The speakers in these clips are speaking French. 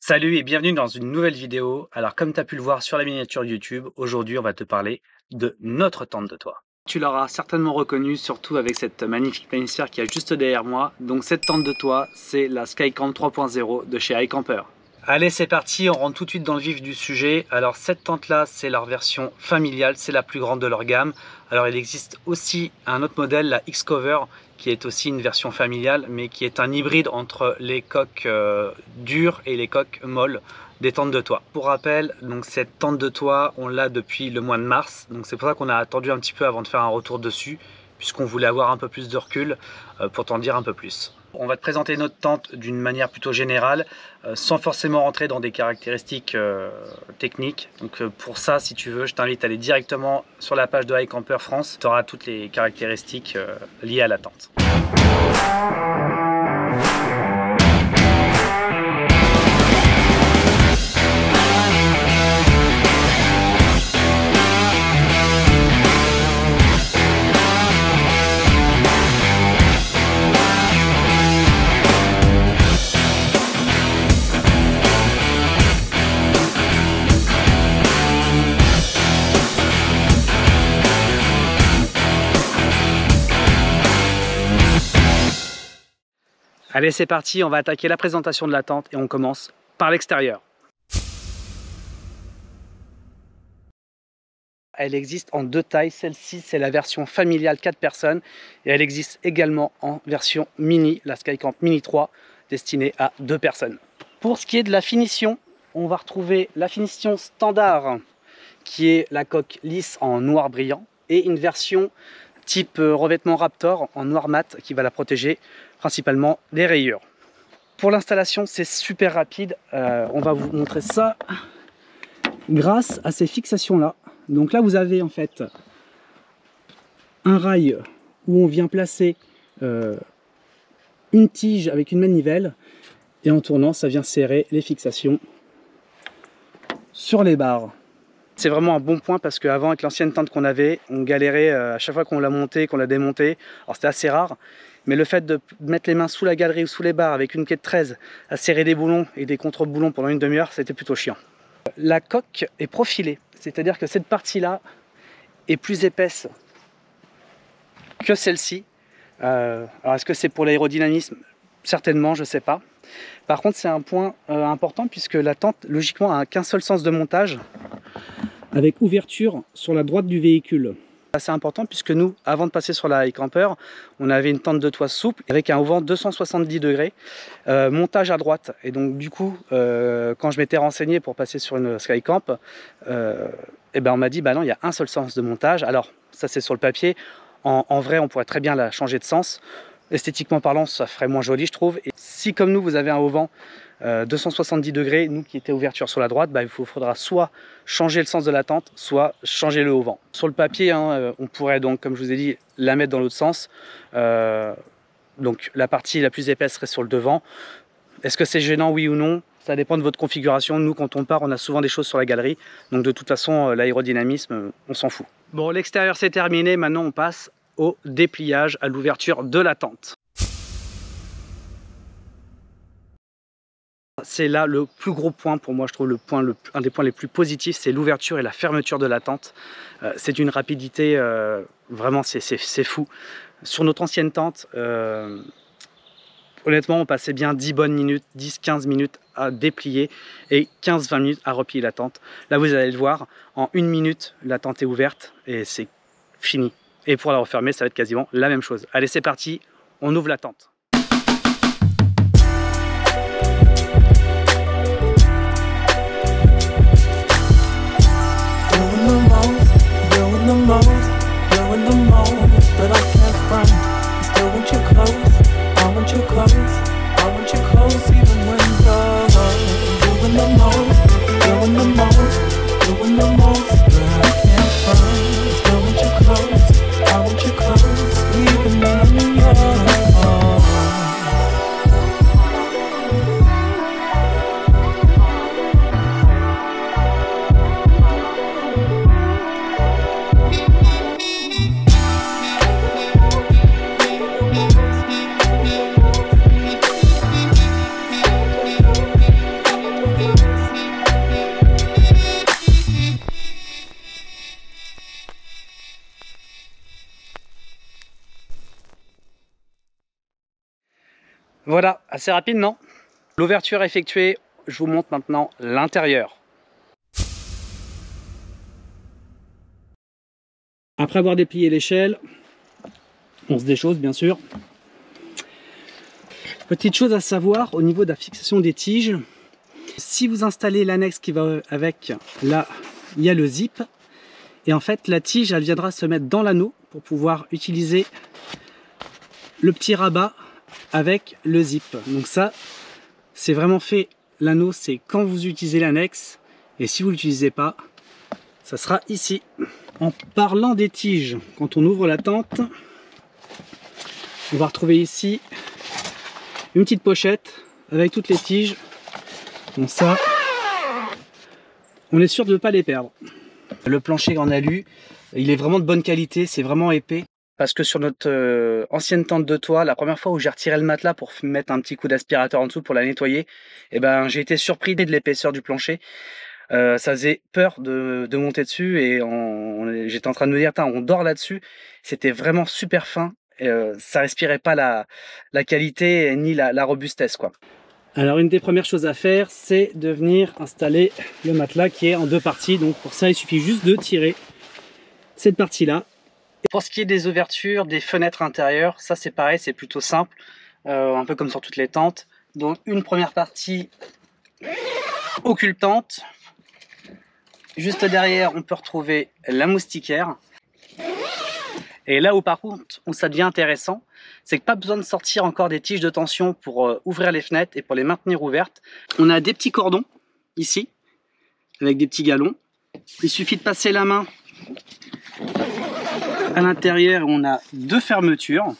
Salut et bienvenue dans une nouvelle vidéo. Alors comme tu as pu le voir sur la miniature YouTube, aujourd'hui on va te parler de notre tente de toit. Tu l'auras certainement reconnu, surtout avec cette magnifique planisphère qui est juste derrière moi. Donc cette tente de toit, c'est la Skycamp 3.0 de chez iCamper. Allez, c'est parti, on rentre tout de suite dans le vif du sujet. Alors cette tente là, c'est leur version familiale, c'est la plus grande de leur gamme. Alors il existe aussi un autre modèle, la X-Cover, qui est aussi une version familiale, mais qui est un hybride entre les coques dures et les coques molles des tentes de toit. Pour rappel, donc cette tente de toit, on l'a depuis le mois de mars, donc c'est pour ça qu'on a attendu un petit peu avant de faire un retour dessus, puisqu'on voulait avoir un peu plus de recul pour t'en dire un peu plus. On va te présenter notre tente d'une manière plutôt générale, sans forcément rentrer dans des caractéristiques techniques. Donc pour ça, si tu veux, je t'invite à aller directement sur la page de iCamper France. Tu auras toutes les caractéristiques liées à la tente. Allez, c'est parti, on va attaquer la présentation de la tente et on commence par l'extérieur. Elle existe en deux tailles, celle-ci c'est la version familiale 4 personnes et elle existe également en version mini, la Skycamp Mini 3, destinée à 2 personnes. Pour ce qui est de la finition, on va retrouver la finition standard qui est la coque lisse en noir brillant et une version type revêtement Raptor en noir mat qui va la protéger principalement des rayures. Pour l'installation, c'est super rapide. On va vous montrer ça grâce à ces fixations là. Donc là, vous avez en fait un rail où on vient placer une tige avec une manivelle et en tournant, ça vient serrer les fixations sur les barres. C'est vraiment un bon point parce qu'avant, avec l'ancienne tente qu'on avait, on galérait à chaque fois qu'on l'a montée, qu'on l'a démontée. Alors c'était assez rare, mais le fait de mettre les mains sous la galerie ou sous les barres avec une quai de 13 à serrer des boulons et des contre-boulons pendant une demi-heure, c'était plutôt chiant. La coque est profilée, c'est-à-dire que cette partie-là est plus épaisse que celle-ci. Alors est-ce que c'est pour l'aérodynamisme? Certainement, je ne sais pas. Par contre, c'est un point important puisque la tente, logiquement, a qu'un seul sens de montage avec ouverture sur la droite du véhicule. C'est important puisque nous, avant de passer sur la iCamper, on avait une tente de toit souple avec un auvent 270 degrés, montage à droite. Et donc du coup, quand je m'étais renseigné pour passer sur une Skycamp, on m'a dit, bah non, il y a un seul sens de montage. Alors, ça c'est sur le papier. En vrai, on pourrait très bien la changer de sens. Esthétiquement parlant, ça ferait moins joli, je trouve. Et si, comme nous, vous avez un auvent 270 degrés, nous qui était ouverture sur la droite, il vous faudra soit changer le sens de la tente, soit changer le auvent. Sur le papier, on pourrait donc, comme je vous ai dit, la mettre dans l'autre sens. Donc la partie la plus épaisse serait sur le devant. Est-ce que c'est gênant, oui ou non? Ça dépend de votre configuration. Nous, quand on part, on a souvent des choses sur la galerie. Donc de toute façon, l'aérodynamisme, on s'en fout. Bon, l'extérieur c'est terminé. Maintenant, on passe au dépliage, à l'ouverture de la tente. C'est là le plus gros point pour moi, je trouve un des points les plus positifs, c'est l'ouverture et la fermeture de la tente. C'est d'une rapidité, vraiment c'est fou. Sur notre ancienne tente, honnêtement on passait bien 10 bonnes minutes, 10-15 minutes à déplier et 15-20 minutes à replier la tente. Là vous allez le voir, en 1 minute la tente est ouverte et c'est fini. Et pour la refermer, ça va être quasiment la même chose. Allez, c'est parti, on ouvre la tente. Voilà, assez rapide, non? L'ouverture effectuée, je vous montre maintenant l'intérieur. Après avoir déplié l'échelle, on se déchausse bien sûr. Petite chose à savoir au niveau de la fixation des tiges, si vous installez l'annexe qui va avec, là il y a le zip, et en fait la tige elle viendra se mettre dans l'anneau pour pouvoir utiliser le petit rabat avec le zip. Donc ça c'est vraiment fait, l'anneau c'est quand vous utilisez l'annexe, et si vous ne l'utilisez pas, ça sera ici. En parlant des tiges, quand on ouvre la tente, on va retrouver ici une petite pochette avec toutes les tiges. Donc ça, on est sûr de ne pas les perdre. Le plancher en alu, il est vraiment de bonne qualité, c'est vraiment épais. Parce que sur notre ancienne tente de toit, la première fois où j'ai retiré le matelas pour mettre un petit coup d'aspirateur en dessous pour la nettoyer, eh ben, j'ai été surpris de l'épaisseur du plancher. Ça faisait peur de monter dessus et j'étais en train de me dire, on dort là-dessus. C'était vraiment super fin. Ça respirait pas la qualité ni la robustesse, quoi. Alors une des premières choses à faire, c'est de venir installer le matelas qui est en deux parties. Donc pour ça, il suffit juste de tirer cette partie-là. Pour ce qui est des ouvertures, des fenêtres intérieures, ça c'est pareil, c'est plutôt simple, un peu comme sur toutes les tentes. Donc une première partie occultante. Juste derrière, on peut retrouver la moustiquaire. Et là où par contre, où ça devient intéressant, c'est que pas besoin de sortir encore des tiges de tension pour ouvrir les fenêtres et pour les maintenir ouvertes. On a des petits cordons ici, avec des petits galons. Il suffit de passer la main à l'intérieur, on a deux fermetures.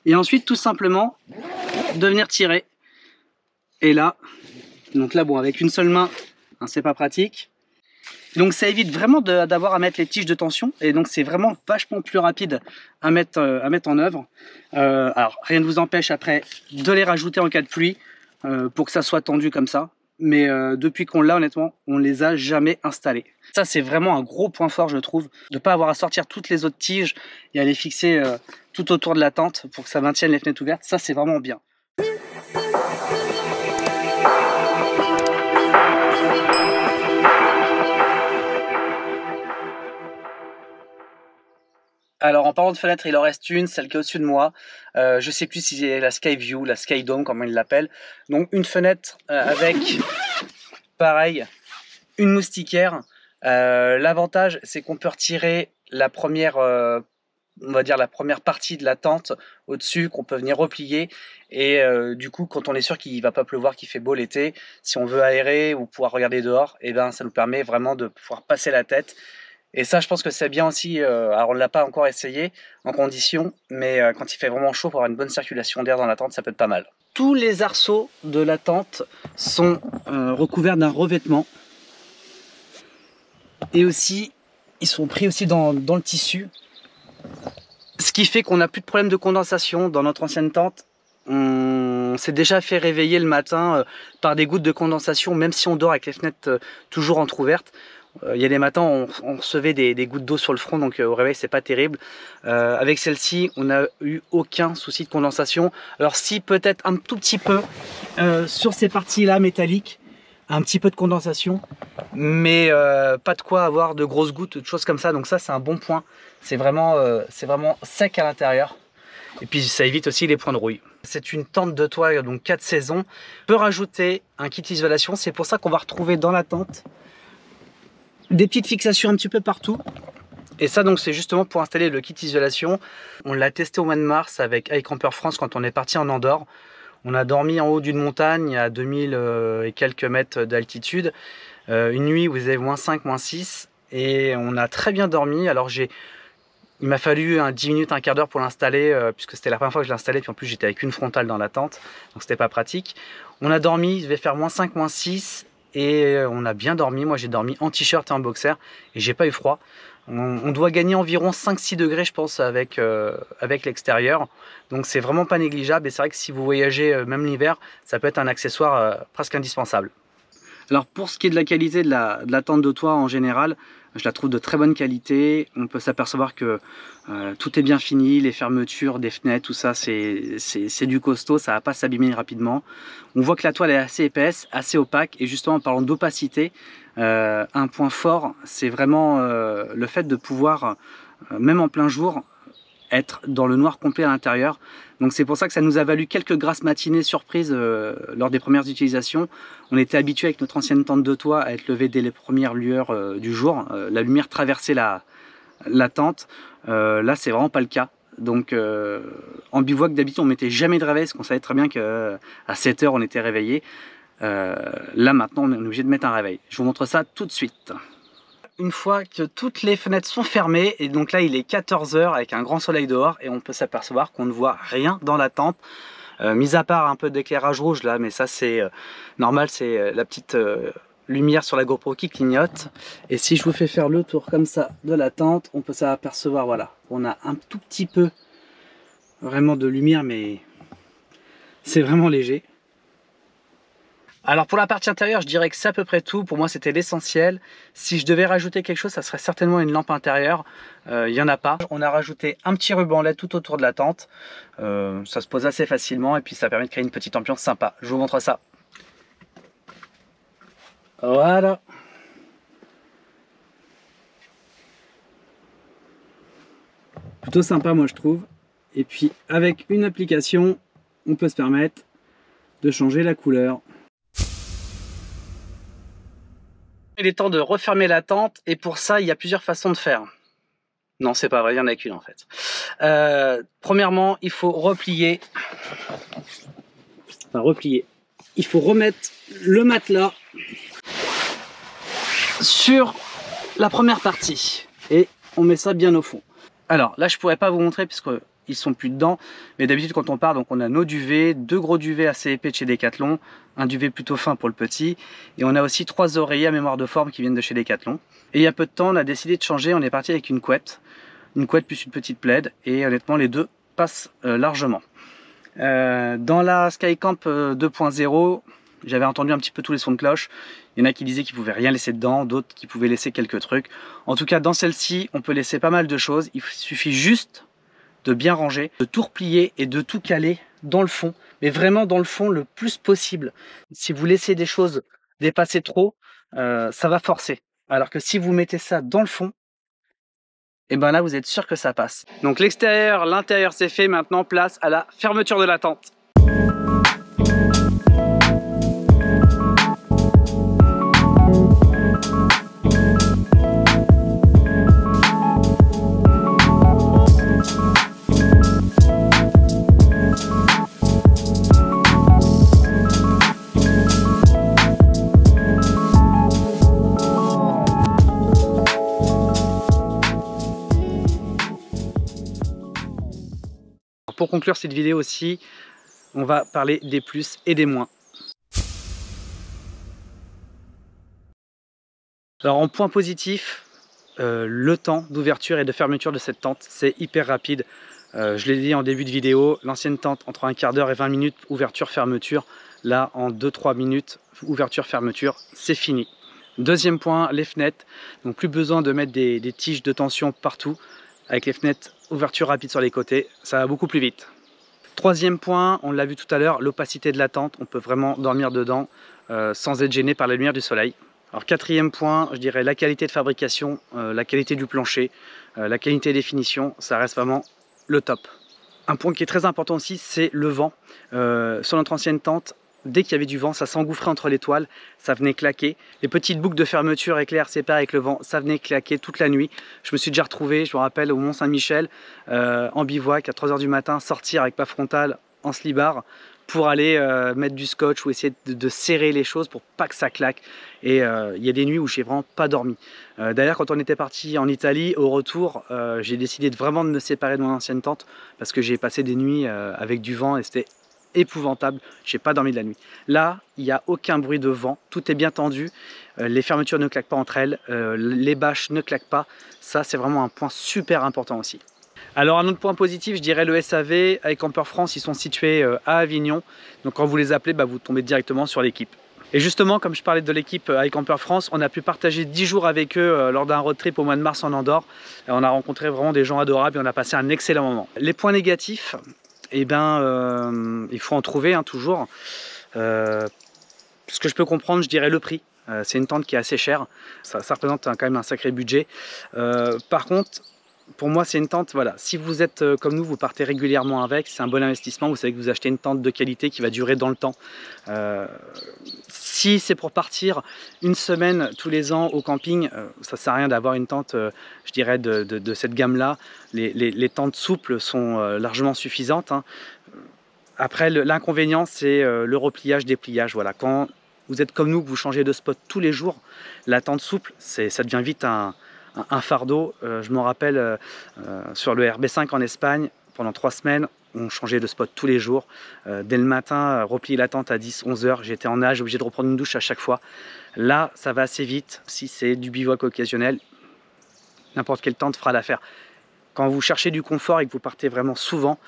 Et ensuite, tout simplement, de venir tirer. Et là, donc là, bon, avec une seule main, hein, c'est pas pratique. Donc ça évite vraiment d'avoir à mettre les tiges de tension, et donc c'est vraiment vachement plus rapide à mettre en œuvre. Alors rien ne vous empêche après de les rajouter en cas de pluie pour que ça soit tendu comme ça, mais depuis qu'on l'a, honnêtement, on les a jamais installés. Ça c'est vraiment un gros point fort, je trouve, de ne pas avoir à sortir toutes les autres tiges et à les fixer tout autour de la tente pour que ça maintienne les fenêtres ouvertes. Ça c'est vraiment bien. Alors en parlant de fenêtre, il en reste une, celle qui est au-dessus de moi. Je sais plus si c'est la Sky View, la Sky Dome, comme ils l'appellent. Donc une fenêtre avec, pareil, une moustiquaire. L'avantage, c'est qu'on peut retirer la première, on va dire la première partie de la tente au-dessus, qu'on peut venir replier. Et du coup, quand on est sûr qu'il ne va pas pleuvoir, qu'il fait beau l'été, si on veut aérer ou pouvoir regarder dehors, et ben ça nous permet vraiment de pouvoir passer la tête. Et ça, je pense que c'est bien aussi, alors on ne l'a pas encore essayé en condition, mais quand il fait vraiment chaud, pour avoir une bonne circulation d'air dans la tente, ça peut être pas mal. Tous les arceaux de la tente sont recouverts d'un revêtement. Et aussi, ils sont pris aussi dans le tissu. Ce qui fait qu'on n'a plus de problème de condensation dans notre ancienne tente. On s'est déjà fait réveiller le matin par des gouttes de condensation, même si on dort avec les fenêtres toujours entrouvertes. Il y a des matins on recevait des gouttes d'eau sur le front, donc au réveil c'est pas terrible. Avec celle-ci on n'a eu aucun souci de condensation. Alors si peut-être un tout petit peu sur ces parties là métalliques, un petit peu de condensation, mais pas de quoi avoir de grosses gouttes, de choses comme ça. Donc ça c'est un bon point, c'est vraiment sec à l'intérieur. Et puis ça évite aussi les points de rouille. C'est une tente de toit, donc 4 saisons. On peut rajouter un kit isolation, c'est pour ça qu'on va retrouver dans la tente des petites fixations un petit peu partout. Et ça donc c'est justement pour installer le kit isolation. On l'a testé au mois de mars avec iCamper France quand on est parti en Andorre. On a dormi en haut d'une montagne à 2000 et quelques mètres d'altitude. Une nuit où il faisait -5, -6 et on a très bien dormi. Alors il m'a fallu 10 minutes, un quart d'heure pour l'installer puisque c'était la première fois que je l'installais, puis en plus j'étais avec une frontale dans la tente, donc c'était pas pratique. On a dormi, il devait faire -5, -6 et on a bien dormi. Moi j'ai dormi en t-shirt et en boxer et j'ai pas eu froid. On doit gagner environ 5-6 degrés je pense avec l'extérieur, donc c'est vraiment pas négligeable. Et c'est vrai que si vous voyagez même l'hiver, ça peut être un accessoire presque indispensable. Alors pour ce qui est de la qualité de la tente de toit en général, Je la trouve de très bonne qualité. On peut s'apercevoir que tout est bien fini, les fermetures des fenêtres, tout ça, c'est du costaud, ça va pas s'abîmer rapidement. On voit que la toile est assez épaisse, assez opaque, et justement en parlant d'opacité, un point fort, c'est vraiment le fait de pouvoir, même en plein jour, être dans le noir complet à l'intérieur. Donc c'est pour ça que ça nous a valu quelques grasses matinées surprises lors des premières utilisations. On était habitué avec notre ancienne tente de toit à être levé dès les premières lueurs du jour. La lumière traversait la tente. Là c'est vraiment pas le cas. Donc en bivouac d'habitude on mettait jamais de réveil parce qu'on savait très bien qu'à 7 h on était réveillé. Là maintenant on est obligé de mettre un réveil. Je vous montre ça tout de suite. Une fois que toutes les fenêtres sont fermées, et donc là il est 14 h avec un grand soleil dehors et on peut s'apercevoir qu'on ne voit rien dans la tente, mis à part un peu d'éclairage rouge là, mais ça c'est normal, c'est la petite lumière sur la GoPro qui clignote. Et si je vous fais faire le tour comme ça de la tente, on peut s'apercevoir, voilà, on a un tout petit peu vraiment de lumière, mais c'est vraiment léger. Alors pour la partie intérieure, je dirais que c'est à peu près tout. Pour moi, c'était l'essentiel. Si je devais rajouter quelque chose, ça serait certainement une lampe intérieure. Il n'y en a pas. On a rajouté un petit ruban LED tout autour de la tente. Ça se pose assez facilement et puis ça permet de créer une petite ambiance sympa. Je vous montre ça. Voilà. Plutôt sympa, moi je trouve. Et puis avec une application, on peut se permettre de changer la couleur. Il est temps de refermer la tente et pour ça il y a plusieurs façons de faire. Non, c'est pas vrai, il y en a qu'une en fait. Premièrement, il faut replier. Enfin replier. Il faut remettre le matelas sur la première partie et on met ça bien au fond. Alors là je pourrais pas vous montrer puisque ils sont plus dedans, mais d'habitude quand on part, donc on a nos duvets, 2 gros duvets assez épais de chez Decathlon, un duvet plutôt fin pour le petit, et on a aussi 3 oreillers à mémoire de forme qui viennent de chez Decathlon. Et il y a peu de temps on a décidé de changer, on est parti avec une couette plus une petite plaid, et honnêtement les deux passent largement. Dans la Skycamp 2.0, j'avais entendu un petit peu tous les sons de cloche. Il y en a qui disaient qu'ils pouvaient rien laisser dedans, d'autres qui pouvaient laisser quelques trucs. En tout cas dans celle-ci on peut laisser pas mal de choses, il suffit juste de bien ranger, de tout replier et de tout caler dans le fond, mais vraiment dans le fond le plus possible. Si vous laissez des choses dépasser trop, ça va forcer. Alors que si vous mettez ça dans le fond, et ben là vous êtes sûr que ça passe. Donc l'extérieur, l'intérieur c'est fait, maintenant place à la fermeture de la tente. Pour conclure cette vidéo aussi, on va parler des plus et des moins. Alors en point positif, le temps d'ouverture et de fermeture de cette tente, c'est hyper rapide. Je l'ai dit en début de vidéo, l'ancienne tente entre un quart d'heure et 20 minutes, ouverture-fermeture. Là en 2-3 minutes, ouverture-fermeture, c'est fini. Deuxième point, les fenêtres. Donc plus besoin de mettre des tiges de tension partout. Avec les fenêtres, ouverture rapide sur les côtés, ça va beaucoup plus vite. Troisième point, on l'a vu tout à l'heure, l'opacité de la tente. On peut vraiment dormir dedans sans être gêné par la lumière du soleil. Alors quatrième point, je dirais la qualité de fabrication, la qualité du plancher, la qualité des finitions, ça reste vraiment le top. Un point qui est très important aussi, c'est le vent. Sur notre ancienne tente, dès qu'il y avait du vent, ça s'engouffrait entre les toiles, ça venait claquer. Les petites boucles de fermeture éclair séparées avec le vent, ça venait claquer toute la nuit. Je me suis déjà retrouvé, je me rappelle, au Mont-Saint-Michel, en bivouac, à 3 h du matin, sortir avec pas frontal en slibard pour aller mettre du scotch ou essayer de serrer les choses pour pas que ça claque. Et il y a des nuits où j'ai vraiment pas dormi. D'ailleurs, quand on était parti en Italie, au retour, j'ai décidé vraiment de me séparer de mon ancienne tente parce que j'ai passé des nuits avec du vent et c'était épouvantable, j'ai pas dormi de la nuit. Là, il n'y a aucun bruit de vent, tout est bien tendu, les fermetures ne claquent pas entre elles, les bâches ne claquent pas, ça c'est vraiment un point super important aussi. Alors un autre point positif, je dirais le SAV avec Camper France, ils sont situés à Avignon, donc quand vous les appelez, vous tombez directement sur l'équipe. Et justement, comme je parlais de l'équipe iCamper France, on a pu partager 10 jours avec eux lors d'un road trip au mois de mars en Andorre. Et on a rencontré vraiment des gens adorables et on a passé un excellent moment. Les points négatifs, eh ben, il faut en trouver toujours. Ce que je peux comprendre, je dirais le prix. C'est une tente qui est assez chère. Ça représente quand même un sacré budget. Par contre, pour moi, c'est une tente, voilà, si vous êtes comme nous, vous partez régulièrement avec, c'est un bon investissement. Vous savez que vous achetez une tente de qualité qui va durer dans le temps. Si c'est pour partir une semaine tous les ans au camping, ça ne sert à rien d'avoir une tente, je dirais, de cette gamme-là. Les tentes souples sont largement suffisantes. Après, l'inconvénient, c'est le repliage, dépliage. Voilà. Quand vous êtes comme nous, que vous changez de spot tous les jours, la tente souple, ça devient vite un fardeau. Je me rappelle sur le RB5 en Espagne, pendant 3 semaines, on changeait de spot tous les jours. Dès le matin, replier la tente à 10-11 heures, j'étais en nage, obligé de reprendre une douche à chaque fois. Là, ça va assez vite. Si c'est du bivouac occasionnel, n'importe quelle tente fera l'affaire. Quand vous cherchez du confort et que vous partez vraiment souvent,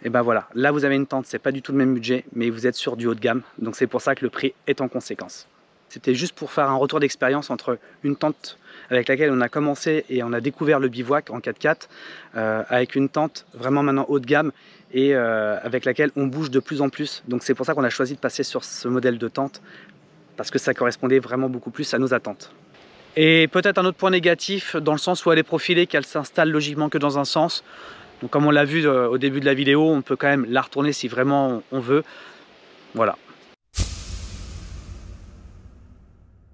et ben voilà, là vous avez une tente, c'est pas du tout le même budget, mais vous êtes sur du haut de gamme, donc c'est pour ça que le prix est en conséquence. C'était juste pour faire un retour d'expérience entre une tente avec laquelle on a commencé et on a découvert le bivouac en 4x4, avec une tente vraiment maintenant haut de gamme et avec laquelle on bouge de plus en plus. Donc c'est pour ça qu'on a choisi de passer sur ce modèle de tente, parce que ça correspondait vraiment beaucoup plus à nos attentes. Et peut-être un autre point négatif, dans le sens où elle est profilée, qu'elle s'installe logiquement que dans un sens. Donc comme on l'a vu au début de la vidéo, on peut quand même la retourner si vraiment on veut. Voilà.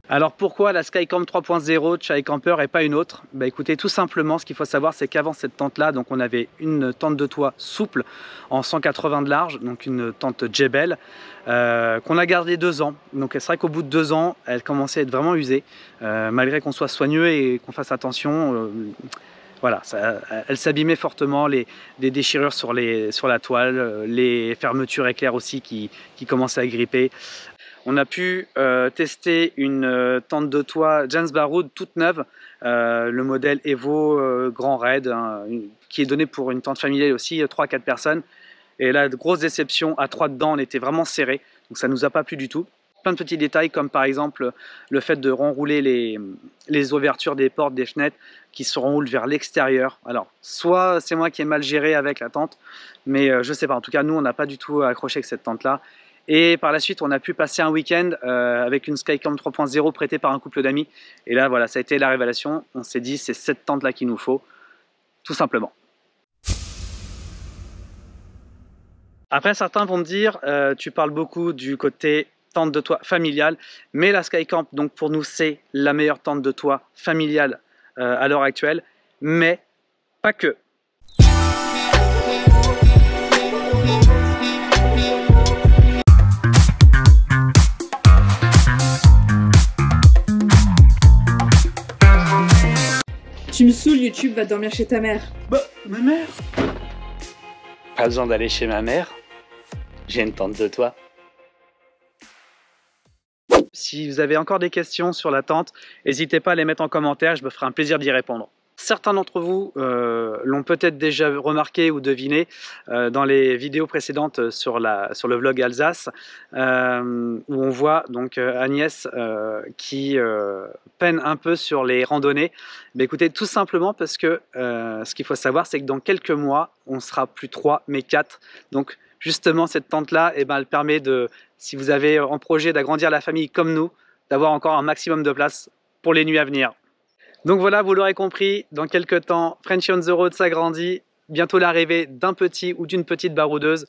Alors pourquoi la Skycamp 3.0 de chez iCamper et pas une autre? Bah écoutez, tout simplement, ce qu'il faut savoir, c'est qu'avant cette tente là, donc on avait une tente de toit souple en 180 de large, donc une tente Jebel, qu'on a gardée 2 ans. Donc c'est vrai qu'au bout de 2 ans, elle commençait à être vraiment usée, malgré qu'on soit soigneux et qu'on fasse attention. Voilà, elle s'abîmait fortement, des déchirures sur la toile, les fermetures éclairs aussi qui commençaient à gripper. On a pu tester une tente de toit Jens Baroud toute neuve, le modèle Evo Grand Raid, qui est donné pour une tente familiale aussi, 3-4 personnes. Et là, grosse déception, à 3 dedans, on était vraiment serré, donc ça ne nous a pas plu du tout. Plein de petits détails comme par exemple le fait de renrouler les ouvertures des portes, des fenêtres qui se renroulent vers l'extérieur. Alors soit c'est moi qui ai mal géré avec la tente, mais je sais pas, en tout cas nous on n'a pas du tout accroché avec cette tente là. Et par la suite on a pu passer un week-end avec une Skycamp 3.0 prêtée par un couple d'amis. Et là voilà, ça a été la révélation, on s'est dit c'est cette tente là qu'il nous faut, tout simplement. Après certains vont me dire, tu parles beaucoup du côté tente de toit familiale, mais la Skycamp, donc pour nous, c'est la meilleure tente de toit familiale à l'heure actuelle, mais pas que. Tu me saoules, YouTube, va dormir chez ta mère. Bah, ma mère? Pas besoin d'aller chez ma mère, j'ai une tente de toit. Si vous avez encore des questions sur la tente, n'hésitez pas à les mettre en commentaire, je me ferai un plaisir d'y répondre. Certains d'entre vous l'ont peut-être déjà remarqué ou deviné dans les vidéos précédentes sur le vlog Alsace, où on voit donc Agnès qui peine un peu sur les randonnées. Mais écoutez, tout simplement parce que ce qu'il faut savoir, c'est que dans quelques mois, on sera plus 3 mais 4. Donc justement, cette tente-là, eh ben, elle permet de, si vous avez en projet d'agrandir la famille comme nous, d'avoir encore un maximum de place pour les nuits à venir. Donc voilà, vous l'aurez compris, dans quelques temps, Frenchy on the Road s'agrandit. Bientôt l'arrivée d'un petit ou d'une petite baroudeuse.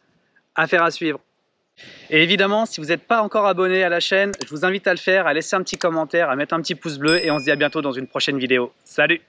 Affaire à suivre. Et évidemment, si vous n'êtes pas encore abonné à la chaîne, je vous invite à le faire, à laisser un petit commentaire, à mettre un petit pouce bleu et on se dit à bientôt dans une prochaine vidéo. Salut!